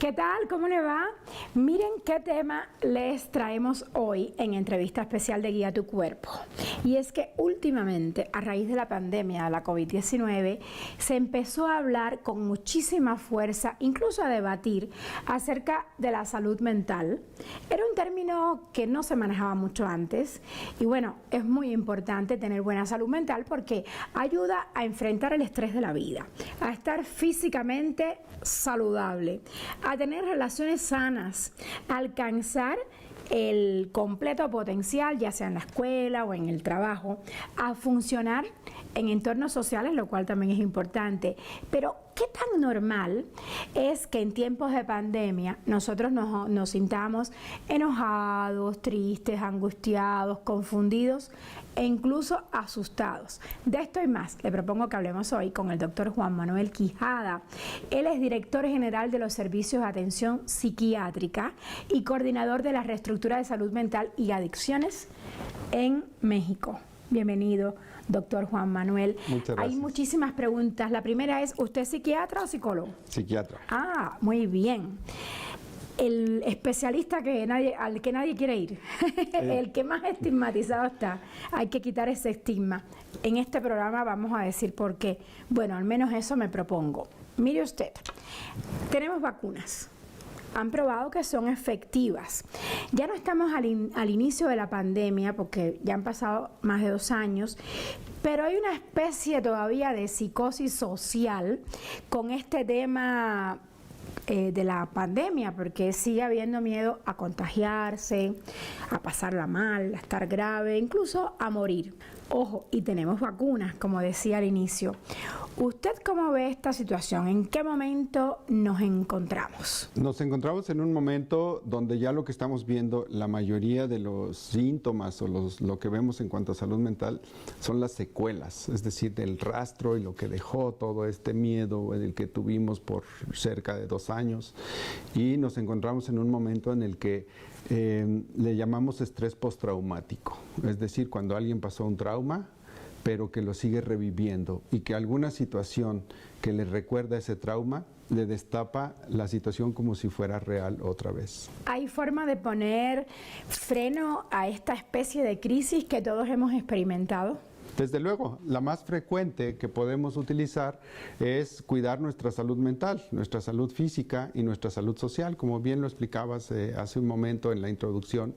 ¿Qué tal? ¿Cómo le va? Miren qué tema les traemos hoy en entrevista especial de Guía tu Cuerpo. Y es que últimamente, a raíz de la pandemia de la COVID-19, se empezó a hablar con muchísima fuerza, incluso a debatir acerca de la salud mental. Era un término que no se manejaba mucho antes y bueno, es muy importante tener buena salud mental porque ayuda a enfrentar el estrés de la vida, a estar físicamente saludable, a tener relaciones sanas, a alcanzar el completo potencial, ya sea en la escuela o en el trabajo, a funcionar en entornos sociales, lo cual también es importante. Pero, ¿qué tan normal es que en tiempos de pandemia nosotros nos sintamos enojados, tristes, angustiados, confundidos e incluso asustados? De esto y más le propongo que hablemos hoy con el doctor Juan Manuel Quijada. Él es director general de los servicios de atención psiquiátrica y coordinador de la reestructura de salud mental y adicciones en México. Bienvenido, doctor Juan Manuel. Muchas gracias. Hay muchísimas preguntas. La primera es, ¿usted es psiquiatra o psicólogo? Psiquiatra. Ah, muy bien. El especialista al que nadie quiere ir, el que más estigmatizado está. Hay que quitar ese estigma. En este programa vamos a decir por qué. Bueno, al menos eso me propongo. Mire usted, tenemos vacunas. Han probado que son efectivas. Ya no estamos al inicio de la pandemia porque ya han pasado más de 2 años, pero hay una especie todavía de psicosis social con este tema de la pandemia, porque sigue habiendo miedo a contagiarse, a pasarla mal, a estar grave, incluso a morir. Ojo, y tenemos vacunas, como decía al inicio. ¿Usted cómo ve esta situación? ¿En qué momento nos encontramos? Nos encontramos en un momento donde ya lo que estamos viendo, la mayoría de los síntomas o lo que vemos en cuanto a salud mental son las secuelas, es decir, del rastro y lo que dejó todo este miedo el que tuvimos por cerca de 2 años, y nos encontramos en un momento en el que le llamamos estrés postraumático, es decir, cuando alguien pasó un trauma, pero que lo sigue reviviendo y que alguna situación que le recuerda ese trauma le destapa la situación como si fuera real otra vez. ¿Hay forma de poner freno a esta especie de crisis que todos hemos experimentado? Desde luego, la más frecuente que podemos utilizar es cuidar nuestra salud mental, nuestra salud física y nuestra salud social, como bien lo explicabas hace un momento en la introducción.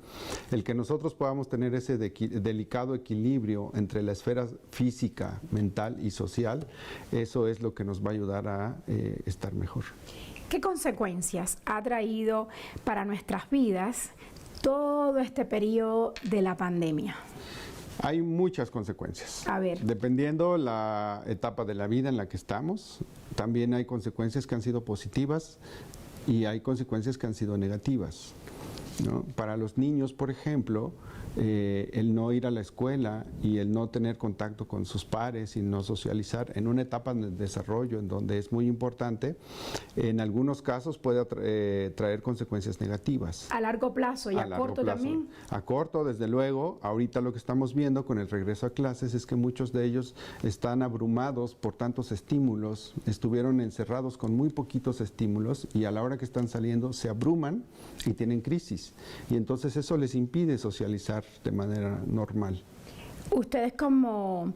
El que nosotros podamos tener ese delicado equilibrio entre la esfera física, mental y social, eso es lo que nos va a ayudar a estar mejor. ¿Qué consecuencias ha traído para nuestras vidas todo este periodo de la pandemia? Hay muchas consecuencias. A ver. Dependiendo la etapa de la vida en la que estamos, también hay consecuencias que han sido positivas y hay consecuencias que han sido negativas, ¿no? Para los niños, por ejemplo, el no ir a la escuela y el no tener contacto con sus pares y no socializar en una etapa de desarrollo en donde es muy importante, en algunos casos puede traer consecuencias negativas. A largo plazo y a corto también. A corto, desde luego. Ahorita lo que estamos viendo con el regreso a clases es que muchos de ellos están abrumados por tantos estímulos, estuvieron encerrados con muy poquitos estímulos y a la hora que están saliendo se abruman y tienen crisis. Y entonces eso les impide socializar de manera normal. ¿Ustedes como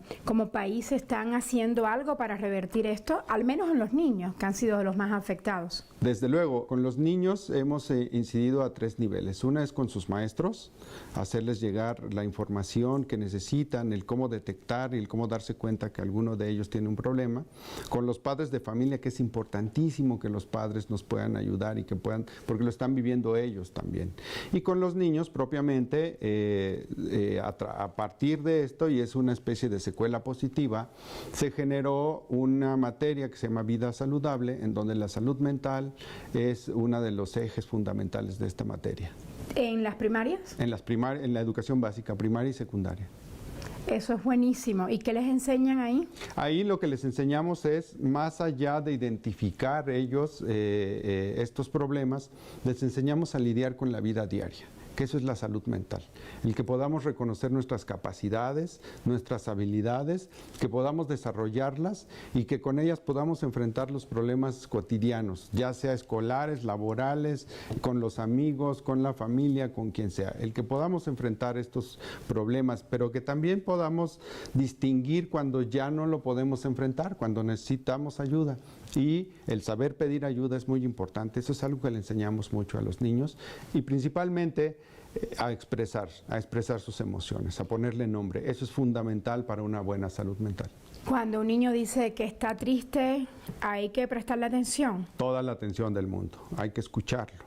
país están haciendo algo para revertir esto? Al menos en los niños, que han sido los más afectados. Desde luego, con los niños hemos incidido a 3 niveles. Una es con sus maestros, hacerles llegar la información que necesitan, el cómo detectar y el cómo darse cuenta que alguno de ellos tiene un problema. Con los padres de familia, que es importantísimo que los padres nos puedan ayudar y que puedan, porque lo están viviendo ellos también. Y con los niños propiamente, a partir de esto, y es una especie de secuela positiva, se generó una materia que se llama vida saludable, en donde la salud mental es uno de los ejes fundamentales de esta materia. ¿En las primarias? En la educación básica, primaria y secundaria. Eso es buenísimo. ¿Y qué les enseñan ahí? Ahí lo que les enseñamos es, más allá de identificar ellos estos problemas, les enseñamos a lidiar con la vida diaria. que eso es la salud mental. El que podamos reconocer nuestras capacidades, nuestras habilidades, que podamos desarrollarlas y que con ellas podamos enfrentar los problemas cotidianos, ya sea escolares, laborales, con los amigos, con la familia, con quien sea. El que podamos enfrentar estos problemas, pero que también podamos distinguir cuando ya no lo podemos enfrentar, cuando necesitamos ayuda. Y el saber pedir ayuda es muy importante. Eso es algo que le enseñamos mucho a los niños y principalmente a expresar sus emociones, a ponerle nombre. Eso es fundamental para una buena salud mental. Cuando un niño dice que está triste, hay que prestarle atención. Toda la atención del mundo, hay que escucharlo.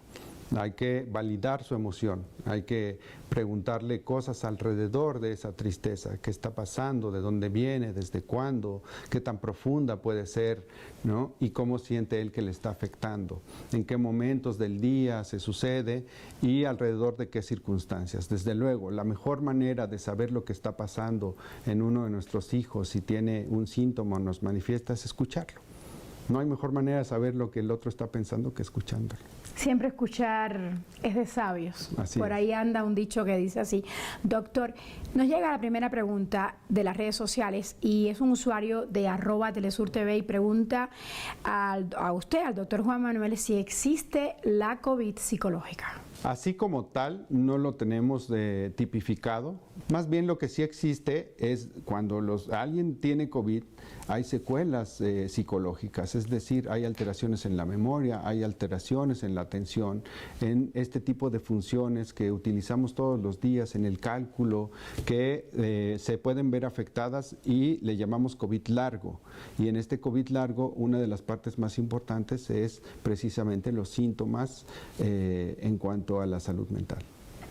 Hay que validar su emoción, hay que preguntarle cosas alrededor de esa tristeza, qué está pasando, de dónde viene, desde cuándo, qué tan profunda puede ser, ¿no? Y cómo siente él que le está afectando, en qué momentos del día se sucede y alrededor de qué circunstancias. Desde luego, la mejor manera de saber lo que está pasando en uno de nuestros hijos, si tiene un síntoma o nos manifiesta, es escucharlo. No hay mejor manera de saber lo que el otro está pensando que escuchándolo. Siempre escuchar es de sabios. Por ahí anda un dicho que dice así. Doctor, nos llega la primera pregunta de las redes sociales y es un usuario de @TelesurTV y pregunta a usted, al doctor Juan Manuel, si existe la COVID psicológica. Así como tal, no lo tenemos tipificado. Más bien lo que sí existe es cuando alguien tiene COVID, hay secuelas psicológicas, es decir, hay alteraciones en la memoria, hay alteraciones en la atención, en este tipo de funciones que utilizamos todos los días en el cálculo, que se pueden ver afectadas y le llamamos COVID largo. Y en este COVID largo, una de las partes más importantes es precisamente los síntomas en cuanto a la salud mental.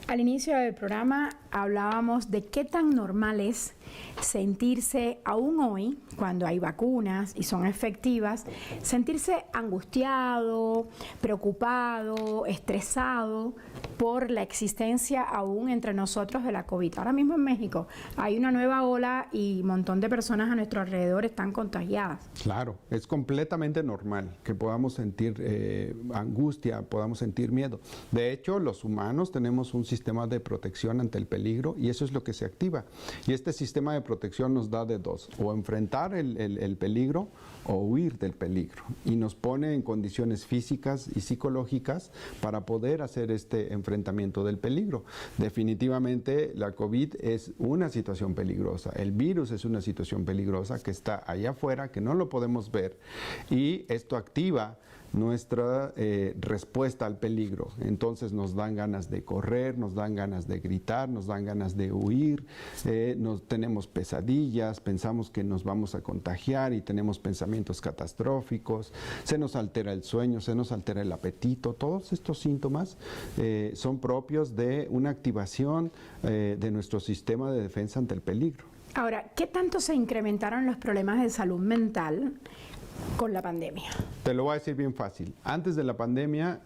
Al inicio del programa hablábamos de qué tan normal es sentirse, aún hoy, cuando hay vacunas y son efectivas, sentirse angustiado, preocupado, estresado por la existencia aún entre nosotros de la COVID. Ahora mismo en México hay una nueva ola y un montón de personas a nuestro alrededor están contagiadas. Claro, es completamente normal que podamos sentir angustia, podamos sentir miedo. De hecho, los humanos tenemos un sistema de protección ante el peligro y eso es lo que se activa. Y este sistema de protección nos da de dos, o enfrentar el peligro o huir del peligro. Y nos pone en condiciones físicas y psicológicas para poder hacer este enfrentamiento del peligro. Definitivamente la COVID es una situación peligrosa, el virus es una situación peligrosa que está allá afuera, que no lo podemos ver y esto activa nuestra respuesta al peligro. Entonces nos dan ganas de correr, nos dan ganas de gritar, nos dan ganas de huir, tenemos pesadillas, pensamos que nos vamos a contagiar y tenemos pensamientos catastróficos, se nos altera el sueño, se nos altera el apetito. Todos estos síntomas son propios de una activación de nuestro sistema de defensa ante el peligro. Ahora, ¿qué tanto se incrementaron los problemas de salud mental con la pandemia? Te lo voy a decir bien fácil. Antes de la pandemia,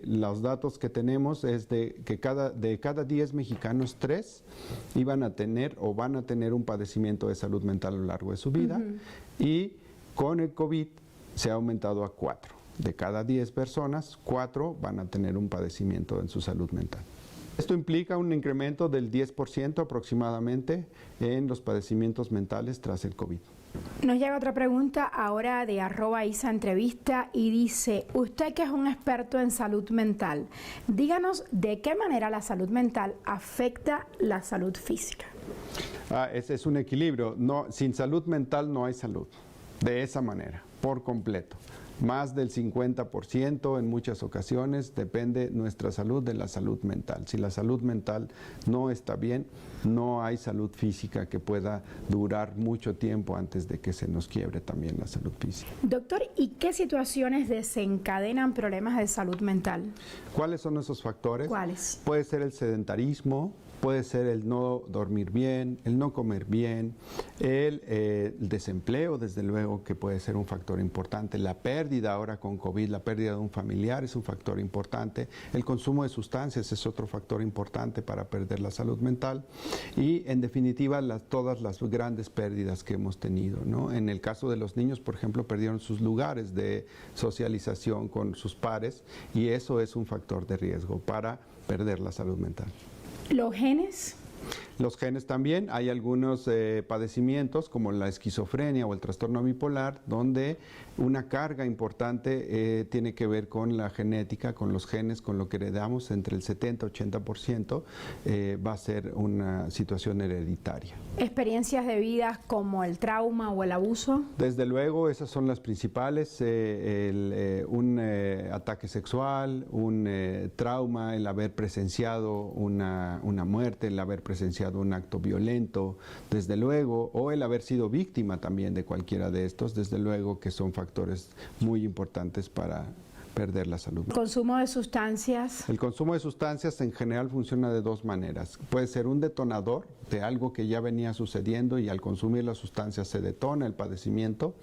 los datos que tenemos es de que de cada 10 mexicanos, 3 iban a tener o van a tener un padecimiento de salud mental a lo largo de su vida. Y con el COVID se ha aumentado a 4. De cada 10 personas, 4 van a tener un padecimiento en su salud mental. Esto implica un incremento del 10% aproximadamente en los padecimientos mentales tras el COVID. Nos llega otra pregunta ahora de @IsaEntrevista y dice, usted que es un experto en salud mental, díganos de qué manera la salud mental afecta la salud física. Ese es un equilibrio. Sin salud mental no hay salud. De esa manera, por completo. Más del 50% en muchas ocasiones depende nuestra salud de la salud mental. Si la salud mental no está bien, no hay salud física que pueda durar mucho tiempo antes de que se nos quiebre también la salud física. Doctor, ¿y qué situaciones desencadenan problemas de salud mental? ¿Cuáles son esos factores? ¿Cuáles? Puede ser el sedentarismo, puede ser el no dormir bien, el no comer bien, el desempleo, desde luego que puede ser un factor importante, la pérdida ahora con COVID, la pérdida de un familiar es un factor importante, el consumo de sustancias es otro factor importante para perder la salud mental y en definitiva todas las grandes pérdidas que hemos tenido, ¿no? En el caso de los niños, por ejemplo, perdieron sus lugares de socialización con sus pares y eso es un factor de riesgo para perder la salud mental. ¿Los genes? Los genes también, hay algunos padecimientos como la esquizofrenia o el trastorno bipolar, donde una carga importante tiene que ver con la genética, con los genes, con lo que heredamos, entre el 70-80% va a ser una situación hereditaria. ¿Experiencias de vida como el trauma o el abuso? Desde luego, esas son las principales, un ataque sexual, un trauma, el haber presenciado una muerte, el haber presenciado un acto violento, desde luego, o el haber sido víctima también de cualquiera de estos, desde luego que son factores muy importantes para perder la salud. ¿Consumo de sustancias? El consumo de sustancias en general funciona de dos maneras. Puede ser un detonador de algo que ya venía sucediendo y al consumir las sustancias se detona el padecimiento,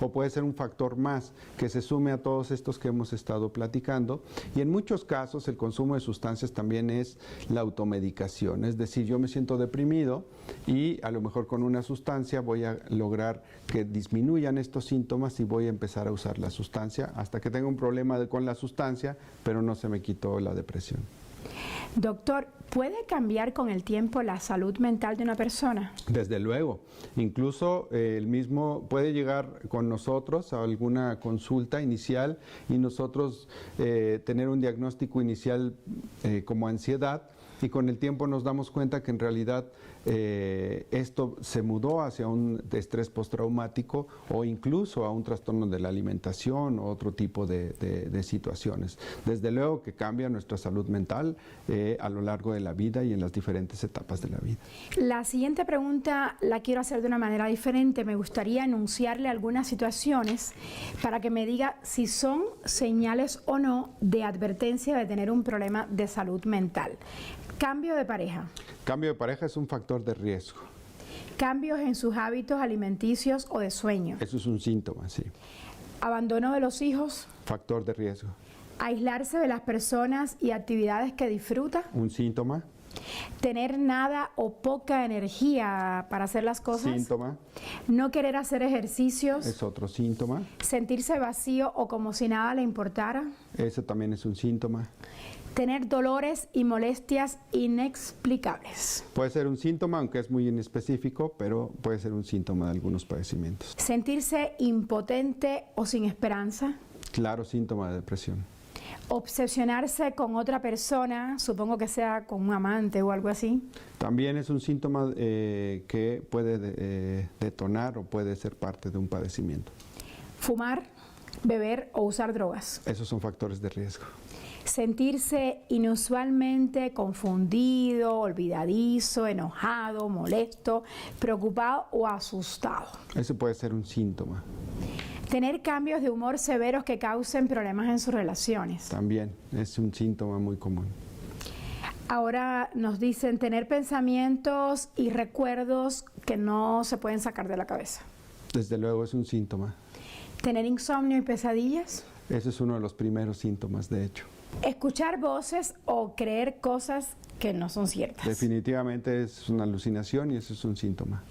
o puede ser un factor más que se sume a todos estos que hemos estado platicando, y en muchos casos el consumo de sustancias también es la automedicación, es decir, yo me siento deprimido y a lo mejor con una sustancia voy a lograr que disminuyan estos síntomas y voy a empezar a usar la sustancia hasta que tenga un problema con la sustancia, pero no se me quitó la depresión. Doctor, ¿puede cambiar con el tiempo la salud mental de una persona? Desde luego, incluso el mismo puede llegar con nosotros a alguna consulta inicial y nosotros tener un diagnóstico inicial como ansiedad, y con el tiempo nos damos cuenta que en realidad esto se mudó hacia un estrés postraumático o incluso a un trastorno de la alimentación o otro tipo de situaciones. Desde luego que cambia nuestra salud mental a lo largo de la vida y en las diferentes etapas de la vida. La siguiente pregunta la quiero hacer de una manera diferente. Me gustaría enunciarle algunas situaciones para que me diga si son señales o no de advertencia de tener un problema de salud mental. Cambio de pareja. Cambio de pareja es un factor de riesgo. Cambios en sus hábitos alimenticios o de sueño. Eso es un síntoma, sí. Abandono de los hijos. Factor de riesgo. Aislarse de las personas y actividades que disfruta. Un síntoma. Tener nada o poca energía para hacer las cosas. Síntoma. No querer hacer ejercicios. Es otro síntoma. Sentirse vacío o como si nada le importara. Eso también es un síntoma. Tener dolores y molestias inexplicables. Puede ser un síntoma, aunque es muy inespecífico, pero puede ser un síntoma de algunos padecimientos. Sentirse impotente o sin esperanza. Claro, síntoma de depresión. Obsesionarse con otra persona, supongo que sea con un amante o algo así. También es un síntoma que puede detonar o puede ser parte de un padecimiento. Fumar, beber o usar drogas. Esos son factores de riesgo. Sentirse inusualmente confundido, olvidadizo, enojado, molesto, preocupado o asustado. Ese puede ser un síntoma. Tener cambios de humor severos que causen problemas en sus relaciones. También es un síntoma muy común. Ahora nos dicen tener pensamientos y recuerdos que no se pueden sacar de la cabeza. Desde luego es un síntoma. Tener insomnio y pesadillas. Ese es uno de los primeros síntomas, de hecho. Escuchar voces o creer cosas que no son ciertas. Definitivamente es una alucinación y eso es un síntoma.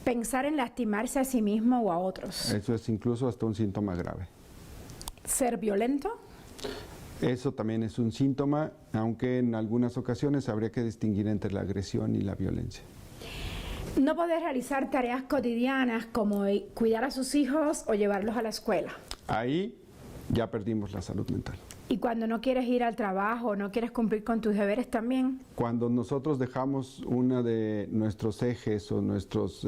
Pensar en lastimarse a sí mismo o a otros. Eso es incluso hasta un síntoma grave. Ser violento. Eso también es un síntoma, aunque en algunas ocasiones habría que distinguir entre la agresión y la violencia. No poder realizar tareas cotidianas como cuidar a sus hijos o llevarlos a la escuela. Ahí ya perdimos la salud mental. Y cuando no quieres ir al trabajo, no quieres cumplir con tus deberes también. Cuando nosotros dejamos uno de nuestros ejes o nuestros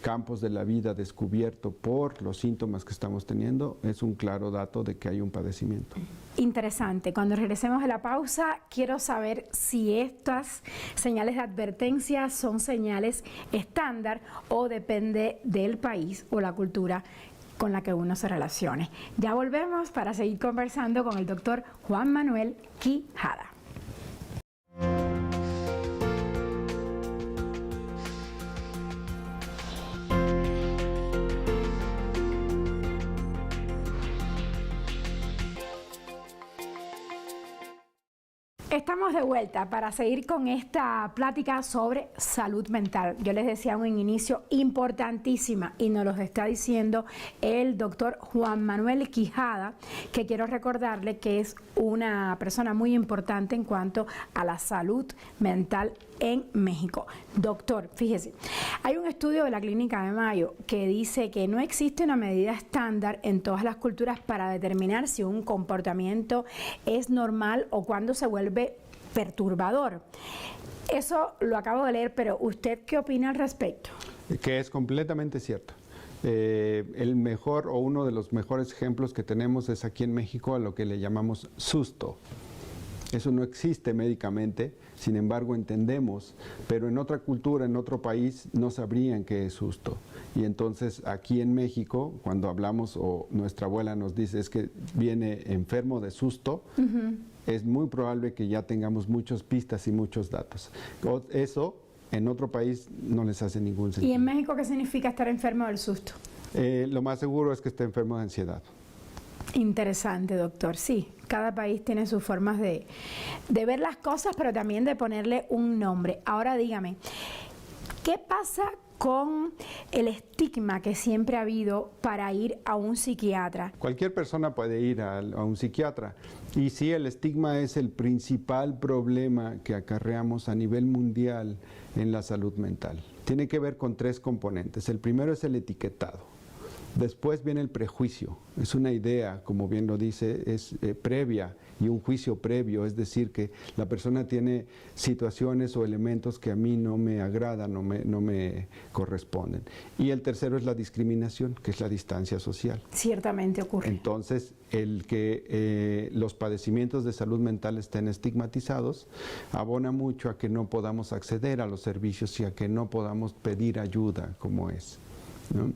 campos de la vida descubierto por los síntomas que estamos teniendo, es un claro dato de que hay un padecimiento. Interesante. Cuando regresemos a la pausa, quiero saber si estas señales de advertencia son señales estándar o depende del país o la cultura con la que uno se relacione. Ya volvemos para seguir conversando con el doctor Juan Manuel Quijada. Estamos de vuelta para seguir con esta plática sobre salud mental. Yo les decía en un inicio importantísima y nos lo está diciendo el doctor Juan Manuel Quijada, que quiero recordarle que es una persona muy importante en cuanto a la salud mental en México. Doctor, fíjese, hay un estudio de la Clínica de Mayo que dice que no existe una medida estándar en todas las culturas para determinar si un comportamiento es normal o cuando se vuelve perturbador. Eso lo acabo de leer, pero ¿usted qué opina al respecto? Que es completamente cierto. El mejor o uno de los mejores ejemplos que tenemos es aquí en México a lo que le llamamos susto. Eso no existe médicamente, sin embargo entendemos, pero en otra cultura, en otro país, no sabrían qué es susto. Y entonces aquí en México, cuando hablamos o nuestra abuela nos dice es que viene enfermo de susto, es muy probable que ya tengamos muchas pistas y muchos datos. Eso en otro país no les hace ningún sentido. ¿Y en México qué significa estar enfermo del susto? Lo más seguro es que esté enfermo de ansiedad. Interesante, doctor. Sí, cada país tiene sus formas de ver las cosas, pero también de ponerle un nombre. Ahora dígame, ¿qué pasa con el estigma que siempre ha habido para ir a un psiquiatra? Cualquier persona puede ir a un psiquiatra. Y sí, el estigma es el principal problema que acarreamos a nivel mundial en la salud mental. Tiene que ver con tres componentes. El primero es el etiquetado. Después viene el prejuicio, es una idea, como bien lo dice, es previa y un juicio previo, es decir, que la persona tiene situaciones o elementos que a mí no me agradan, no me corresponden. Y el tercero es la discriminación, que es la distancia social. Ciertamente ocurre. Entonces, el que los padecimientos de salud mental estén estigmatizados abona mucho a que no podamos acceder a los servicios y a que no podamos pedir ayuda como es, ¿no?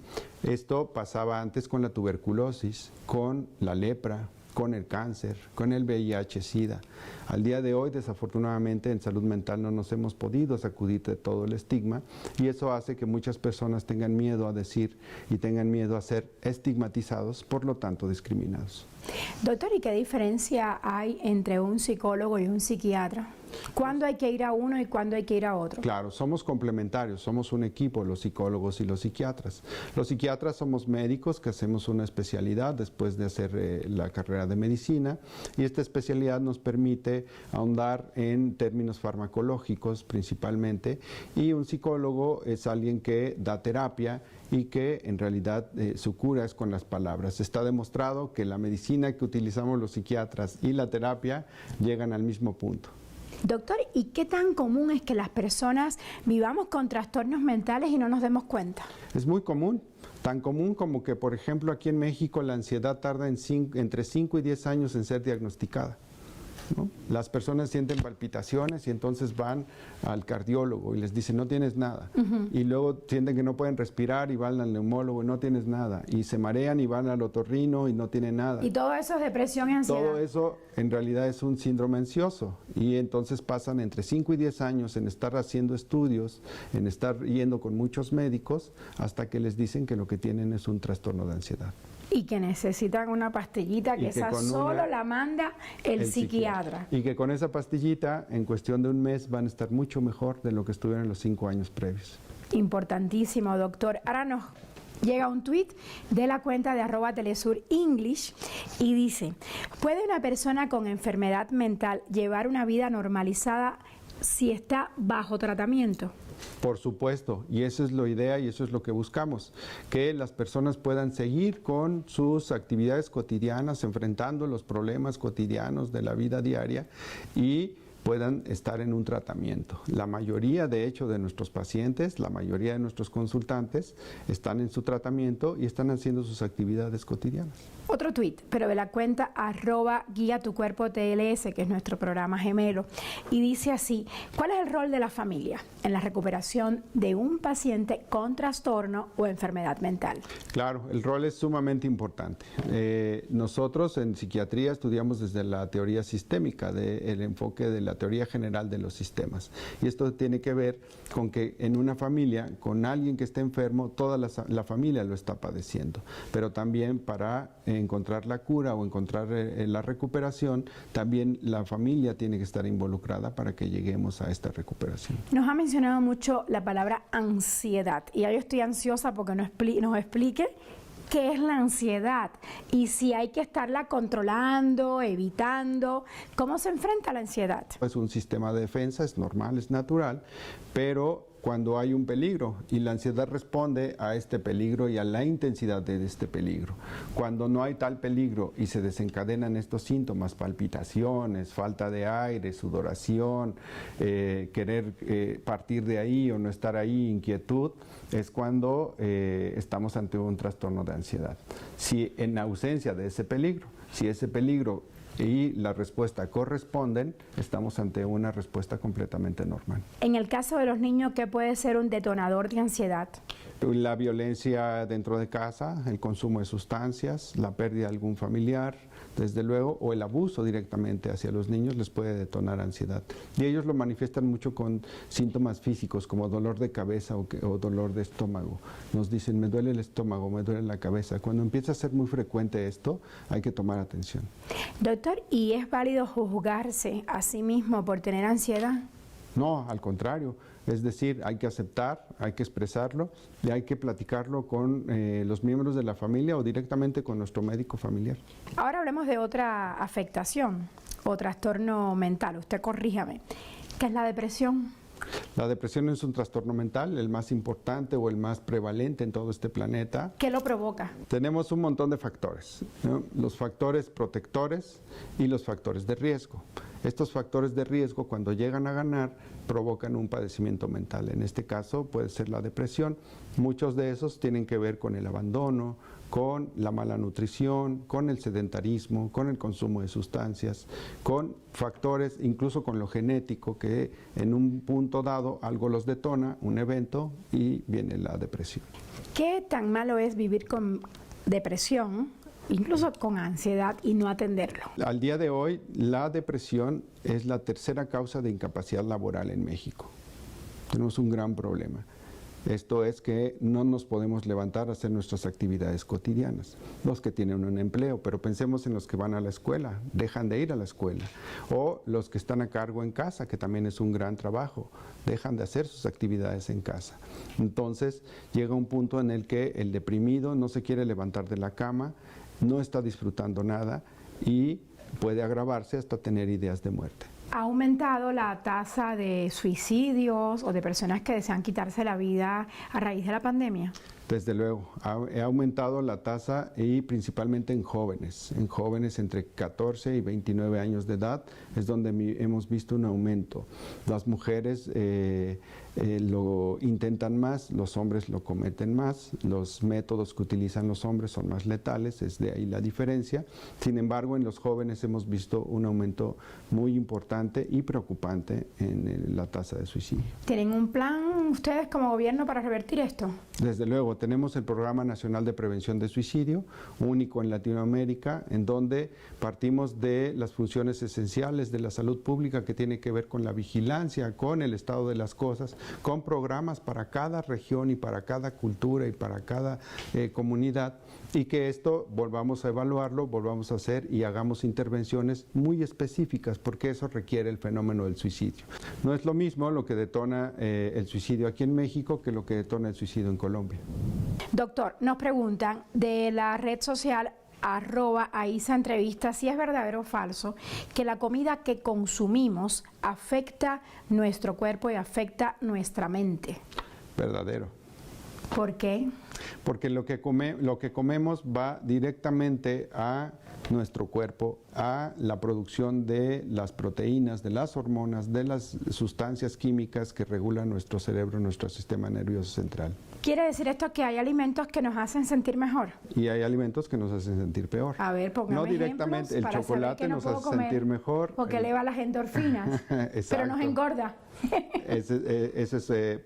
Esto pasaba antes con la tuberculosis, con la lepra, con el cáncer, con el VIH-Sida. Al día de hoy, desafortunadamente, en salud mental no nos hemos podido sacudir de todo el estigma y eso hace que muchas personas tengan miedo a decir y tengan miedo a ser estigmatizados, por lo tanto discriminados. Doctor, ¿y qué diferencia hay entre un psicólogo y un psiquiatra? ¿Cuándo hay que ir a uno y cuándo hay que ir a otro? Claro, somos complementarios, somos un equipo, los psicólogos y los psiquiatras. Los psiquiatras somos médicos que hacemos una especialidad después de hacer la carrera de medicina y esta especialidad nos permite ahondar en términos farmacológicos principalmente y un psicólogo es alguien que da terapia y que en realidad su cura es con las palabras. Está demostrado que la medicina que utilizamos los psiquiatras y la terapia llegan al mismo punto. Doctor, ¿y qué tan común es que las personas vivamos con trastornos mentales y no nos demos cuenta? Es muy común, tan común como que, por ejemplo, aquí en México la ansiedad tarda entre 5 y 10 años en ser diagnosticada, ¿no? Las personas sienten palpitaciones y entonces van al cardiólogo y les dicen no tienes nada. Y luego sienten que no pueden respirar y van al neumólogo y no tienes nada. Y se marean y van al otorrino y no tienen nada. Y todo eso es depresión y ansiedad. Todo eso en realidad es un síndrome ansioso y entonces pasan entre 5 y 10 años en estar haciendo estudios, en estar yendo con muchos médicos hasta que les dicen que lo que tienen es un trastorno de ansiedad. Y que necesitan una pastillita que esa solo la manda el psiquiatra. Y que con esa pastillita, en cuestión de un mes, van a estar mucho mejor de lo que estuvieron en los 5 años previos. Importantísimo, doctor. Ahora nos llega un tuit de la cuenta de @telesurenglish y dice: ¿puede una persona con enfermedad mental llevar una vida normalizada si está bajo tratamiento? Por supuesto, y eso es la idea y eso es lo que buscamos, que las personas puedan seguir con sus actividades cotidianas, enfrentando los problemas cotidianos de la vida diaria y puedan estar en un tratamiento. La mayoría, de hecho, de nuestros pacientes, la mayoría de nuestros consultantes están en su tratamiento y están haciendo sus actividades cotidianas. Otro tuit, pero de la cuenta @guía tu cuerpo TLS, que es nuestro programa gemelo, y dice así: ¿cuál es el rol de la familia en la recuperación de un paciente con trastorno o enfermedad mental? Claro, el rol es sumamente importante. Nosotros en psiquiatría estudiamos desde la teoría sistémica del enfoque de la la teoría general de los sistemas. Y esto tiene que ver con que en una familia, con alguien que esté enfermo, toda la familia lo está padeciendo. Pero también para encontrar la cura o encontrar la recuperación, también la familia tiene que estar involucrada para que lleguemos a esta recuperación. Nos ha mencionado mucho la palabra ansiedad y ya yo estoy ansiosa porque nos explique qué es la ansiedad y si hay que estarla controlando, evitando. ¿Cómo se enfrenta a la ansiedad? Es un sistema de defensa, es normal, es natural, pero cuando hay un peligro y la ansiedad responde a este peligro y a la intensidad de este peligro. Cuando no hay tal peligro y se desencadenan estos síntomas, palpitaciones, falta de aire, sudoración, querer partir de ahí o no estar ahí, inquietud, es cuando estamos ante un trastorno de ansiedad. Si en ausencia de ese peligro, si ese peligro y la respuesta corresponden, estamos ante una respuesta completamente normal. En el caso de los niños, ¿qué puede ser un detonador de ansiedad? La violencia dentro de casa, el consumo de sustancias, la pérdida de algún familiar, desde luego, o el abuso directamente hacia los niños les puede detonar ansiedad. Y ellos lo manifiestan mucho con síntomas físicos como dolor de cabeza o dolor de estómago. Nos dicen, me duele el estómago, me duele la cabeza. Cuando empieza a ser muy frecuente esto, hay que tomar atención. Doctor, ¿y es válido juzgarse a sí mismo por tener ansiedad? No, al contrario. Es decir, hay que aceptar, hay que expresarlo y hay que platicarlo con los miembros de la familia o directamente con nuestro médico familiar. Ahora hablemos de otra afectación o trastorno mental. Usted corríjame. ¿Qué es la depresión? La depresión es un trastorno mental, el más importante o el más prevalente en todo este planeta. ¿Qué lo provoca? Tenemos un montón de factores, ¿no? Los factores protectores y los factores de riesgo. Estos factores de riesgo, cuando llegan a ganar, provocan un padecimiento mental. En este caso puede ser la depresión. Muchos de esos tienen que ver con el abandono, con la mala nutrición, con el sedentarismo, con el consumo de sustancias, con factores, incluso con lo genético, que en un punto dado algo los detona, un evento, y viene la depresión. ¿Qué tan malo es vivir con depresión, incluso con ansiedad, y no atenderlo? Al día de hoy, la depresión es la tercera causa de incapacidad laboral en México. Tenemos un gran problema. Esto es que no nos podemos levantar a hacer nuestras actividades cotidianas. Los que tienen un empleo, pero pensemos en los que van a la escuela, dejan de ir a la escuela. O los que están a cargo en casa, que también es un gran trabajo, dejan de hacer sus actividades en casa. Entonces llega un punto en el que el deprimido no se quiere levantar de la cama, no está disfrutando nada y puede agravarse hasta tener ideas de muerte. ¿Ha aumentado la tasa de suicidios o de personas que desean quitarse la vida a raíz de la pandemia? Desde luego, ha aumentado la tasa y principalmente en jóvenes entre 14 y 29 años de edad es donde hemos visto un aumento. Las mujeres lo intentan más, los hombres lo cometen más, los métodos que utilizan los hombres son más letales, es de ahí la diferencia. Sin embargo, en los jóvenes hemos visto un aumento muy importante y preocupante en la tasa de suicidio. ¿Tienen un plan ustedes como gobierno para revertir esto? Desde luego, tenemos el Programa Nacional de Prevención de Suicidio, único en Latinoamérica, en donde partimos de las funciones esenciales de la salud pública que tiene que ver con la vigilancia, con el estado de las cosas, con programas para cada región y para cada cultura y para cada comunidad, y que esto volvamos a evaluarlo, volvamos a hacer y hagamos intervenciones muy específicas, porque eso requiere el fenómeno del suicidio. No es lo mismo lo que detona el suicidio aquí en México que lo que detona el suicidio en Colombia. Doctor, nos preguntan de la red social @AISAentrevista si es verdadero o falso que la comida que consumimos afecta nuestro cuerpo y afecta nuestra mente. Verdadero. ¿Por qué? Porque lo que comemos va directamente a nuestro cuerpo, a la producción de las proteínas, de las hormonas, de las sustancias químicas que regulan nuestro cerebro, nuestro sistema nervioso central. ¿Quiere decir esto que hay alimentos que nos hacen sentir mejor? Y hay alimentos que nos hacen sentir peor. A ver, póngame no directamente, el chocolate nos hace sentir mejor. Porque eleva las endorfinas, pero nos engorda.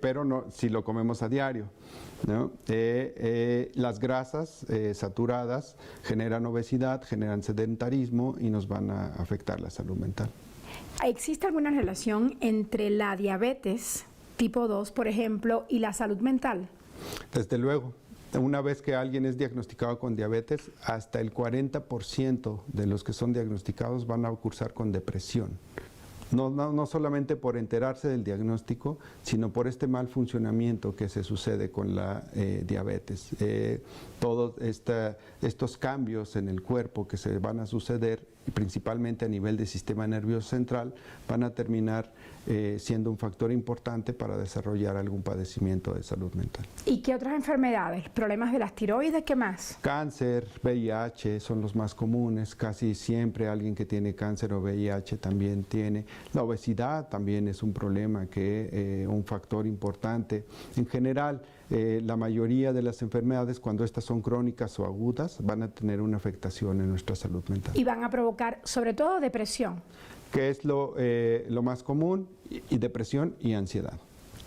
Pero no, si lo comemos a diario, ¿no? Las grasas saturadas generan obesidad, generan sedentarismo y nos van a afectar la salud mental. ¿Existe alguna relación entre la diabetes tipo 2, por ejemplo, y la salud mental? Desde luego. Una vez que alguien es diagnosticado con diabetes, hasta el 40% de los que son diagnosticados van a cursar con depresión. No solamente por enterarse del diagnóstico, sino por este mal funcionamiento que se sucede con la diabetes. Todos estos cambios en el cuerpo que se van a suceder, principalmente a nivel del sistema nervioso central, van a terminar siendo un factor importante para desarrollar algún padecimiento de salud mental. ¿Y qué otras enfermedades? ¿Problemas de las tiroides? ¿Qué más? Cáncer, VIH son los más comunes. Casi siempre alguien que tiene cáncer o VIH también tiene. La obesidad también es un problema, un factor importante. En general, la mayoría de las enfermedades, cuando estas son crónicas o agudas, van a tener una afectación en nuestra salud mental. Y van a provocar, sobre todo, depresión. Que es lo más común, y depresión y ansiedad.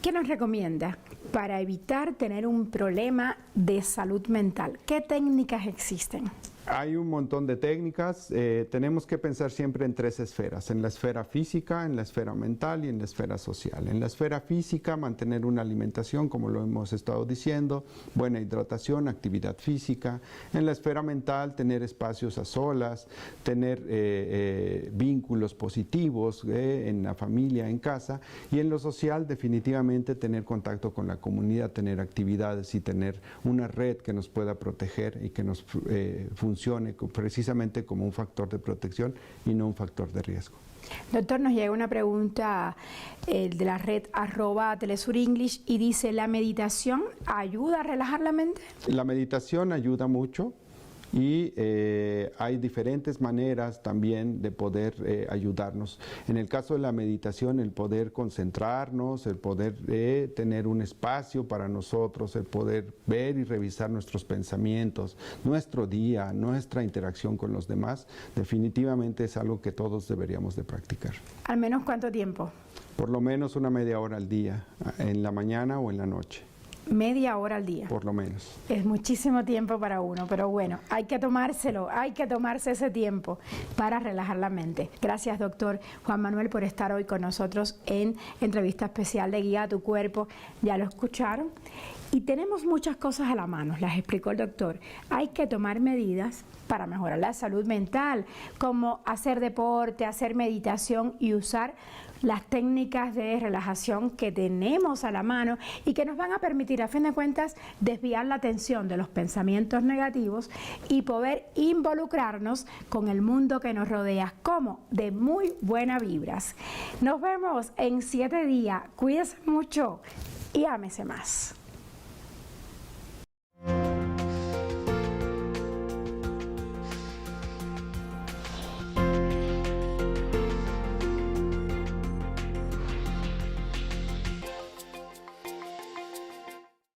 ¿Qué nos recomienda para evitar tener un problema de salud mental? ¿Qué técnicas existen? Hay un montón de técnicas. Tenemos que pensar siempre en tres esferas: en la esfera física, en la esfera mental y en la esfera social. En la esfera física, mantener una alimentación, como lo hemos estado diciendo, buena hidratación, actividad física. En la esfera mental, tener espacios a solas, tener vínculos positivos en la familia, en casa. Y en lo social, definitivamente tener contacto con la comunidad, tener actividades y tener una red que nos pueda proteger y que nos funcione precisamente como un factor de protección y no un factor de riesgo. Doctor, nos llega una pregunta de la red @TelesurEnglish y dice: ¿la meditación ayuda a relajar la mente? La meditación ayuda mucho y hay diferentes maneras también de poder ayudarnos. En el caso de la meditación, el poder concentrarnos, el poder tener un espacio para nosotros, el poder ver y revisar nuestros pensamientos, nuestro día, nuestra interacción con los demás, definitivamente es algo que todos deberíamos de practicar. ¿Al menos cuánto tiempo? Por lo menos una media hora al día, en la mañana o en la noche. Media hora al día. Por lo menos. Es muchísimo tiempo para uno, pero bueno, hay que tomárselo, hay que tomarse ese tiempo para relajar la mente. Gracias, doctor Juan Manuel, por estar hoy con nosotros en entrevista especial de Guía a tu Cuerpo. Ya lo escucharon. Y tenemos muchas cosas a la mano, las explicó el doctor. Hay que tomar medidas para mejorar la salud mental, como hacer deporte, hacer meditación y usar las técnicas de relajación que tenemos a la mano y que nos van a permitir, a fin de cuentas, desviar la atención de los pensamientos negativos y poder involucrarnos con el mundo que nos rodea, como de muy buenas vibras. Nos vemos en 7 días. Cuídese mucho y ámese más.